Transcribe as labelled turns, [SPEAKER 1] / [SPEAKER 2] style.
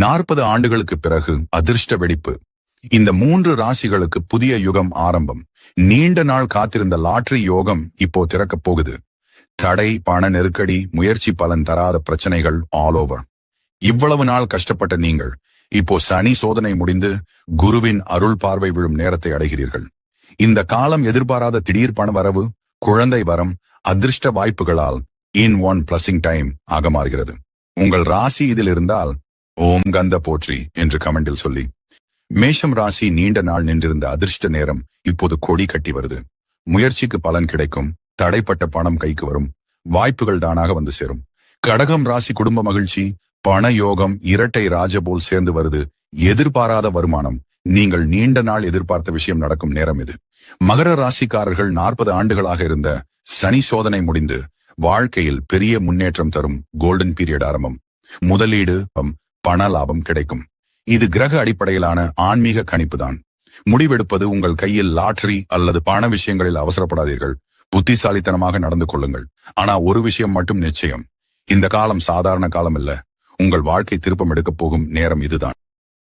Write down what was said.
[SPEAKER 1] 40 ஆண்டுகளுக்கு பிறகு அதிர்ஷ்ட வெடிப்பு. இந்த 3 ராசிகளுக்கு புதிய யுகம் ஆரம்பம். நீண்ட நாள் காத்திருந்த லாட்டரி யோகம் இப்போ திறக்கப் போகுது. தடை, பண நெருக்கடி, முயற்சி பலன் தராத பிரச்சனைகள் ஆல் ஓவர். இவ்வளவு நாள் கஷ்டப்பட்ட நீங்கள் இப்போ சனி சோதனை முடிந்து குருவின் அருள் பார்வை விழும் நேரத்தை அடைகிறீர்கள். இந்த காலம் எதிர்பாராத திடீர் பண வரவு, குழந்தை வரம், அதிர்ஷ்ட வாய்ப்புகளால் இன் ஒன் பிளஸிங் டைம் ஆக மாறுகிறது. உங்கள் ராசி இதில் இருந்தால் ஓம் கந்த போற்றி என்று கமெண்டில் சொல்லி. மேஷம் ராசி நீண்ட நாள் நின்றிருந்த அதிர்ஷ்ட நேரம் இப்போது கொடி கட்டி வருது. முயற்சிக்கு பலன் கிடைக்கும். தடைப்பட்ட பணம் கைக்கு வரும். வாய்ப்புகள் தானாக வந்து சேரும். கடகம் ராசி குடும்ப மகிழ்ச்சி, பண யோகம் இரட்டை ராஜ போல் சேர்ந்து வருது. எதிர்பாராத வருமானம். நீங்கள் நீண்ட நாள் எதிர்பார்த்த விஷயம் நடக்கும் நேரம் இது. மகர ராசிக்காரர்கள் 40 ஆண்டுகளாக இருந்த சனி சோதனை முடிந்து வாழ்க்கையில் பெரிய முன்னேற்றம் தரும் கோல்டன் பீரியட் ஆரம்பம். முதலீடு, பண லாபம் கிடைக்கும். இது கிரக அடிப்படையிலான ஆன்மீக கணிப்புதான். முடிவெடுப்பது உங்கள் கையில். லாட்டரி அல்லது பண விஷயங்களில் அவசரப்படாதீர்கள். புத்திசாலித்தனமாக நடந்து கொள்ளுங்கள். ஆனா ஒரு விஷயம் மட்டும் நிச்சயம், இந்த காலம் சாதாரண காலம் இல்ல. உங்கள் வாழ்க்கை திருப்பம் எடுக்கப் போகும் நேரம் இதுதான்.